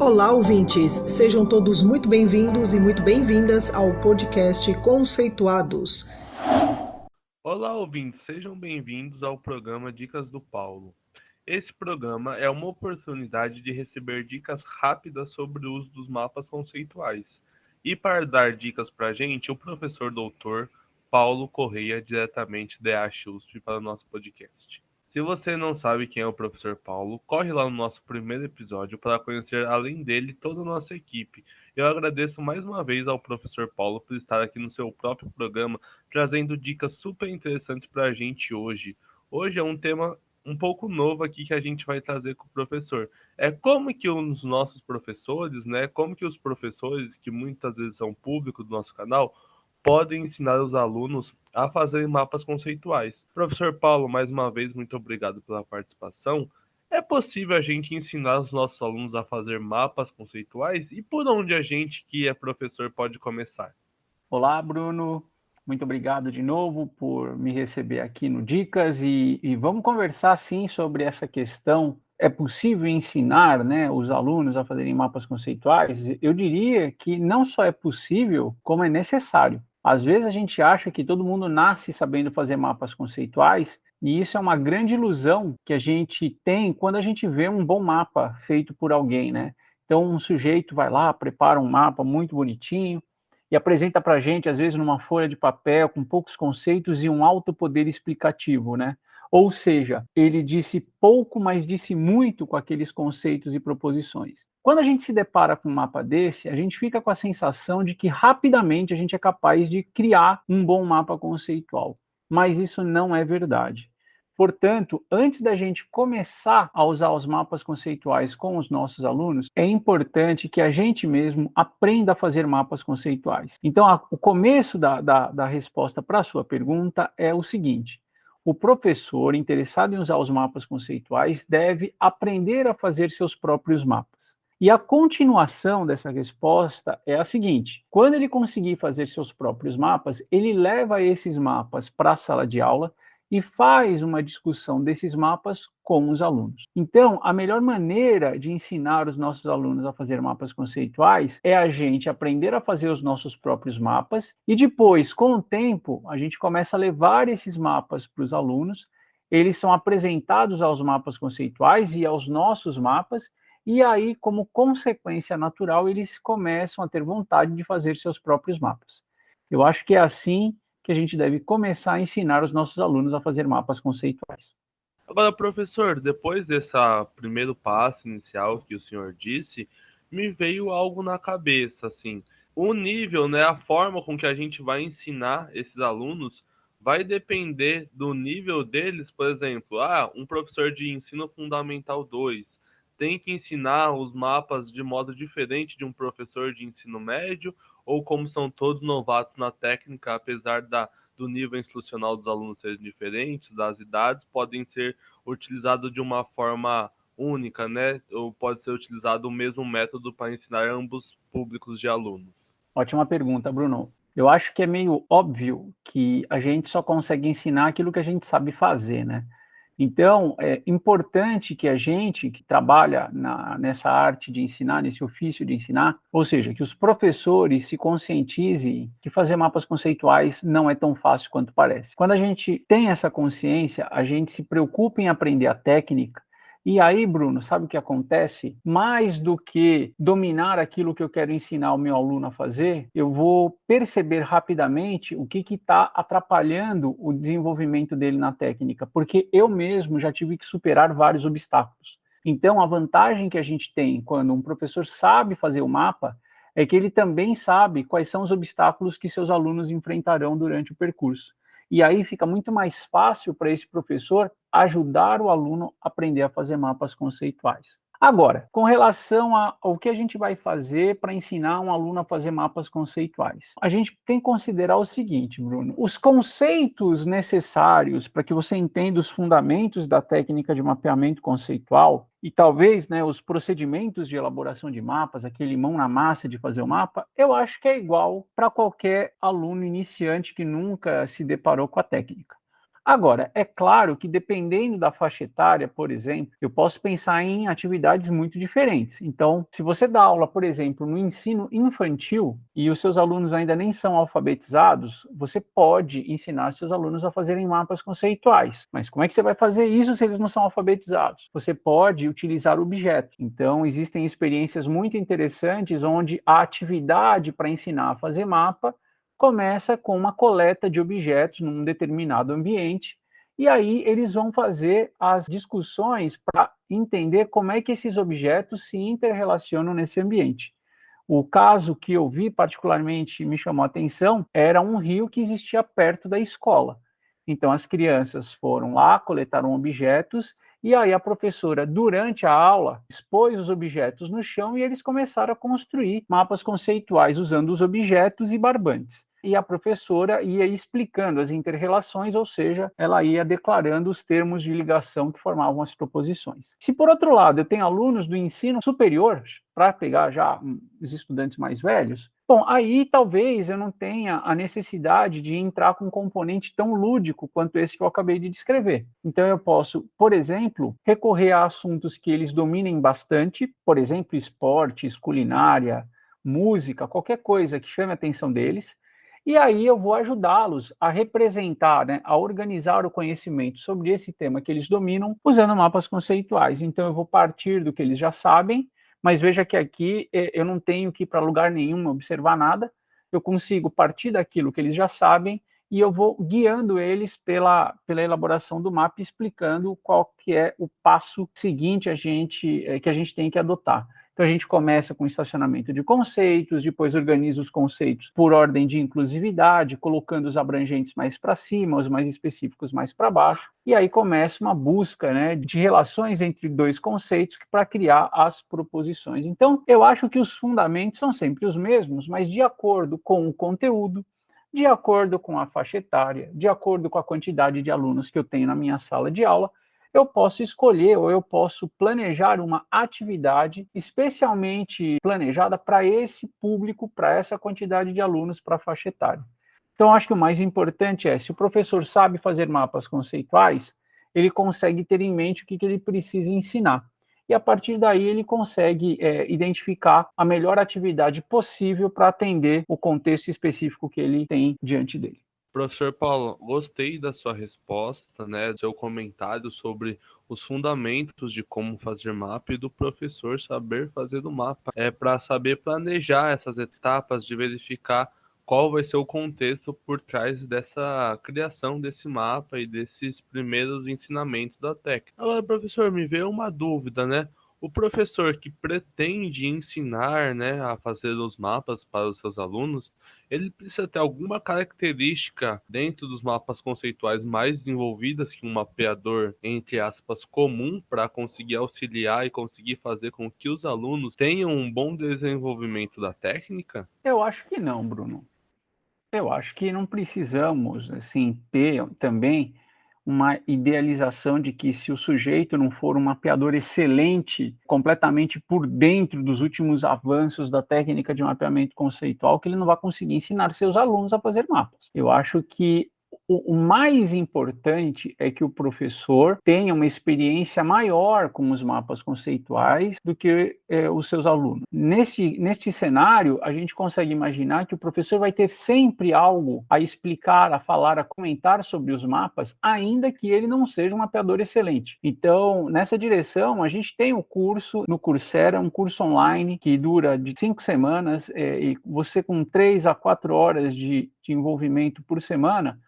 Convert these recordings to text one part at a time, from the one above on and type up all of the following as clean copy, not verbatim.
Olá, ouvintes! Sejam todos muito bem-vindos e muito bem-vindas ao podcast Conceituados. Olá, ouvintes! Sejam bem-vindos ao programa Dicas do Paulo. Esse programa é uma oportunidade de receber dicas rápidas sobre o uso dos mapas conceituais. E para dar dicas para a gente, o professor doutor Paulo Correia, diretamente da EASH-USP, para o nosso podcast. Se você não sabe quem é o professor Paulo, corre lá no nosso primeiro episódio para conhecer, além dele, toda a nossa equipe. Eu agradeço mais uma vez ao professor Paulo por estar aqui no seu próprio programa, trazendo dicas super interessantes para a gente hoje. Hoje é um tema um pouco novo aqui que a gente vai trazer com o professor. É como que os nossos professores, né, como que os professores, que muitas vezes são público do nosso canal, podem ensinar os alunos a fazerem mapas conceituais. Professor Paulo, mais uma vez, muito obrigado pela participação. É possível a gente ensinar os nossos alunos a fazer mapas conceituais? E por onde a gente, que é professor, pode começar? Olá, Bruno. Muito obrigado de novo por me receber aqui no Dicas e vamos conversar sim sobre essa questão. É possível ensinar, né, os alunos a fazerem mapas conceituais? Eu diria que não só é possível, como é necessário. Às vezes a gente acha que todo mundo nasce sabendo fazer mapas conceituais, e isso é uma grande ilusão que a gente tem quando a gente vê um bom mapa feito por alguém, né? Então, um sujeito vai lá, prepara um mapa muito bonitinho, e apresenta para a gente, às vezes, numa folha de papel, com poucos conceitos e um alto poder explicativo, né? Ou seja, ele disse pouco, mas disse muito com aqueles conceitos e proposições. Quando a gente se depara com um mapa desse, a gente fica com a sensação de que rapidamente a gente é capaz de criar um bom mapa conceitual. Mas isso não é verdade. Portanto, antes da gente começar a usar os mapas conceituais com os nossos alunos, é importante que a gente mesmo aprenda a fazer mapas conceituais. Então, o começo da resposta para a sua pergunta é o seguinte: o professor interessado em usar os mapas conceituais deve aprender a fazer seus próprios mapas. E a continuação dessa resposta é a seguinte: quando ele conseguir fazer seus próprios mapas, ele leva esses mapas para a sala de aula e faz uma discussão desses mapas com os alunos. Então, a melhor maneira de ensinar os nossos alunos a fazer mapas conceituais é a gente aprender a fazer os nossos próprios mapas e depois, com o tempo, a gente começa a levar esses mapas para os alunos, eles são apresentados aos mapas conceituais e aos nossos mapas, e aí, como consequência natural, eles começam a ter vontade de fazer seus próprios mapas. Eu acho que é assim que a gente deve começar a ensinar os nossos alunos a fazer mapas conceituais. Agora, professor, depois desse primeiro passo inicial que o senhor disse, me veio algo na cabeça, assim. O nível, né, a forma com que a gente vai ensinar esses alunos vai depender do nível deles. Por exemplo, um professor de ensino fundamental 2 tem que ensinar os mapas de modo diferente de um professor de ensino médio, ou como são todos novatos na técnica, apesar do nível instrucional dos alunos serem diferentes, das idades, podem ser utilizados de uma forma única, né? Ou pode ser utilizado o mesmo método para ensinar ambos públicos de alunos? Ótima pergunta, Bruno. Eu acho que é meio óbvio que a gente só consegue ensinar aquilo que a gente sabe fazer, né? Então, é importante que a gente que trabalha nessa arte de ensinar, nesse ofício de ensinar, ou seja, que os professores se conscientizem que fazer mapas conceituais não é tão fácil quanto parece. Quando a gente tem essa consciência, a gente se preocupa em aprender a técnica. E aí, Bruno, sabe o que acontece? Mais do que dominar aquilo que eu quero ensinar o meu aluno a fazer, eu vou perceber rapidamente o que está atrapalhando o desenvolvimento dele na técnica, porque eu mesmo já tive que superar vários obstáculos. Então, a vantagem que a gente tem quando um professor sabe fazer o mapa é que ele também sabe quais são os obstáculos que seus alunos enfrentarão durante o percurso. E aí fica muito mais fácil para esse professor ajudar o aluno a aprender a fazer mapas conceituais. Agora, com relação ao que a gente vai fazer para ensinar um aluno a fazer mapas conceituais, a gente tem que considerar o seguinte, Bruno: os conceitos necessários para que você entenda os fundamentos da técnica de mapeamento conceitual e talvez, né, os procedimentos de elaboração de mapas, aquele mão na massa de fazer o mapa, eu acho que é igual para qualquer aluno iniciante que nunca se deparou com a técnica. Agora, é claro que dependendo da faixa etária, por exemplo, eu posso pensar em atividades muito diferentes. Então, se você dá aula, por exemplo, no ensino infantil e os seus alunos ainda nem são alfabetizados, você pode ensinar seus alunos a fazerem mapas conceituais. Mas como é que você vai fazer isso se eles não são alfabetizados? Você pode utilizar objetos. Então, existem experiências muito interessantes onde a atividade para ensinar a fazer mapa começa com uma coleta de objetos num determinado ambiente, e aí eles vão fazer as discussões para entender como é que esses objetos se interrelacionam nesse ambiente. O caso que eu vi particularmente me chamou a atenção era um rio que existia perto da escola. Então as crianças foram lá, coletaram objetos, e aí a professora, durante a aula, expôs os objetos no chão e eles começaram a construir mapas conceituais usando os objetos e barbantes. E a professora ia explicando as interrelações, ou seja, ela ia declarando os termos de ligação que formavam as proposições. Se, por outro lado, eu tenho alunos do ensino superior, para pegar já os estudantes mais velhos, bom, aí talvez eu não tenha a necessidade de entrar com um componente tão lúdico quanto esse que eu acabei de descrever. Então eu posso, por exemplo, recorrer a assuntos que eles dominem bastante, por exemplo, esportes, culinária, música, qualquer coisa que chame a atenção deles, e aí eu vou ajudá-los a representar, né, a organizar o conhecimento sobre esse tema que eles dominam usando mapas conceituais. Então eu vou partir do que eles já sabem, mas veja que aqui eu não tenho que ir para lugar nenhum observar nada, eu consigo partir daquilo que eles já sabem e eu vou guiando eles pela elaboração do mapa, explicando qual que é o passo seguinte que a gente tem que adotar. Então, a gente começa com estacionamento de conceitos, depois organiza os conceitos por ordem de inclusividade, colocando os abrangentes mais para cima, os mais específicos mais para baixo, e aí começa uma busca, né, de relações entre dois conceitos para criar as proposições. Então, eu acho que os fundamentos são sempre os mesmos, mas de acordo com o conteúdo, de acordo com a faixa etária, de acordo com a quantidade de alunos que eu tenho na minha sala de aula, eu posso escolher ou eu posso planejar uma atividade especialmente planejada para esse público, para essa quantidade de alunos, para a faixa etária. Então, acho que o mais importante é, se o professor sabe fazer mapas conceituais, ele consegue ter em mente o que ele precisa ensinar. E a partir daí ele consegue identificar a melhor atividade possível para atender o contexto específico que ele tem diante dele. Professor Paulo, gostei da sua resposta, né, do seu comentário sobre os fundamentos de como fazer mapa e do professor saber fazer o mapa. É para saber planejar essas etapas de verificar qual vai ser o contexto por trás dessa criação desse mapa e desses primeiros ensinamentos da técnica. Agora, professor, me veio uma dúvida, né? O professor que pretende ensinar, né, a fazer os mapas para os seus alunos, ele precisa ter alguma característica dentro dos mapas conceituais mais desenvolvidas que um mapeador, entre aspas, comum, para conseguir auxiliar e conseguir fazer com que os alunos tenham um bom desenvolvimento da técnica? Eu acho que não, Bruno. Eu acho que não precisamos, assim, ter também uma idealização de que se o sujeito não for um mapeador excelente, completamente por dentro dos últimos avanços da técnica de mapeamento conceitual, que ele não vai conseguir ensinar seus alunos a fazer mapas. Eu acho que o mais importante é que o professor tenha uma experiência maior com os mapas conceituais do que os seus alunos. Neste cenário, a gente consegue imaginar que o professor vai ter sempre algo a explicar, a falar, a comentar sobre os mapas, ainda que ele não seja um mapeador excelente. Então, nessa direção, a gente tem o curso no Coursera, um curso online que dura de 5 semanas, e você com 3 a 4 horas de envolvimento por semana,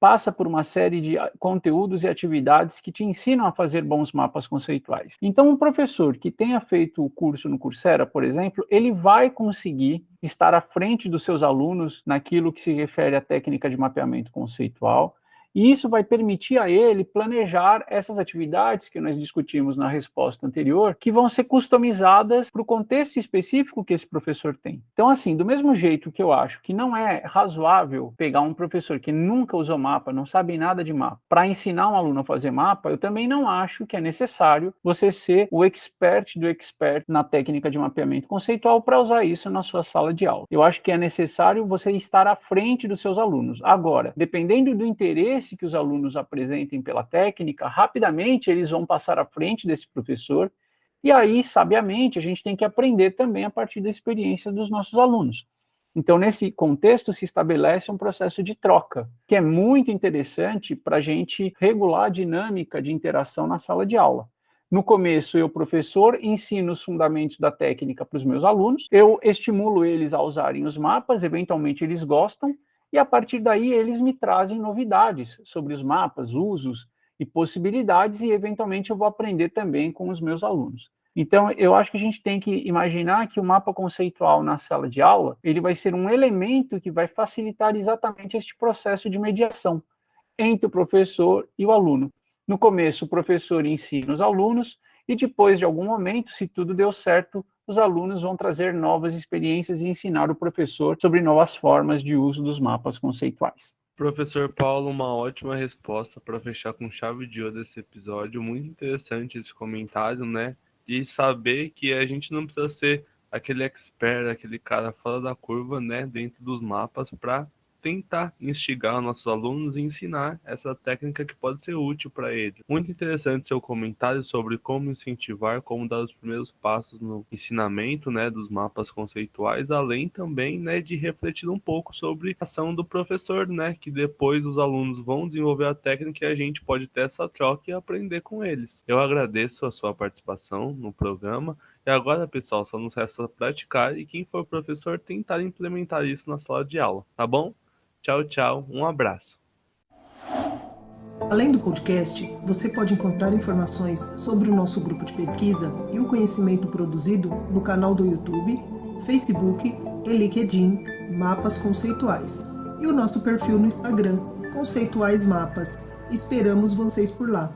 passa por uma série de conteúdos e atividades que te ensinam a fazer bons mapas conceituais. Então, um professor que tenha feito o curso no Coursera, por exemplo, ele vai conseguir estar à frente dos seus alunos naquilo que se refere à técnica de mapeamento conceitual, e isso vai permitir a ele planejar essas atividades que nós discutimos na resposta anterior, que vão ser customizadas para o contexto específico que esse professor tem. Então, assim, do mesmo jeito que eu acho que não é razoável pegar um professor que nunca usou mapa, não sabe nada de mapa, para ensinar um aluno a fazer mapa, eu também não acho que é necessário você ser o expert do expert na técnica de mapeamento conceitual para usar isso na sua sala de aula. Eu acho que é necessário você estar à frente dos seus alunos. Agora, dependendo do interesse interesse que os alunos apresentem pela técnica, rapidamente eles vão passar à frente desse professor, e aí, sabiamente, a gente tem que aprender também a partir da experiência dos nossos alunos. Então, nesse contexto, se estabelece um processo de troca, que é muito interessante para a gente regular a dinâmica de interação na sala de aula. No começo, eu, professor, ensino os fundamentos da técnica para os meus alunos, eu estimulo eles a usarem os mapas, eventualmente eles gostam, e a partir daí eles me trazem novidades sobre os mapas, usos e possibilidades, e eventualmente eu vou aprender também com os meus alunos. Então, eu acho que a gente tem que imaginar que o mapa conceitual na sala de aula, ele vai ser um elemento que vai facilitar exatamente este processo de mediação entre o professor e o aluno. No começo, o professor ensina os alunos, e depois de algum momento, se tudo deu certo, os alunos vão trazer novas experiências e ensinar o professor sobre novas formas de uso dos mapas conceituais. Professor Paulo, uma ótima resposta para fechar com chave de ouro esse episódio. Muito interessante esse comentário, né? De saber que a gente não precisa ser aquele expert, aquele cara fora da curva, né? Dentro dos mapas para tentar instigar nossos alunos e ensinar essa técnica que pode ser útil para eles. Muito interessante seu comentário sobre como incentivar, como dar os primeiros passos no ensinamento, né, dos mapas conceituais, além também, né, de refletir um pouco sobre a ação do professor, né, que depois os alunos vão desenvolver a técnica e a gente pode ter essa troca e aprender com eles. Eu agradeço a sua participação no programa. E agora, pessoal, só nos resta praticar e quem for professor tentar implementar isso na sala de aula, tá bom? Tchau, tchau. Um abraço. Além do podcast, você pode encontrar informações sobre o nosso grupo de pesquisa e o conhecimento produzido no canal do YouTube, Facebook e LinkedIn Mapas Conceituais e o nosso perfil no Instagram, Conceituais Mapas. Esperamos vocês por lá.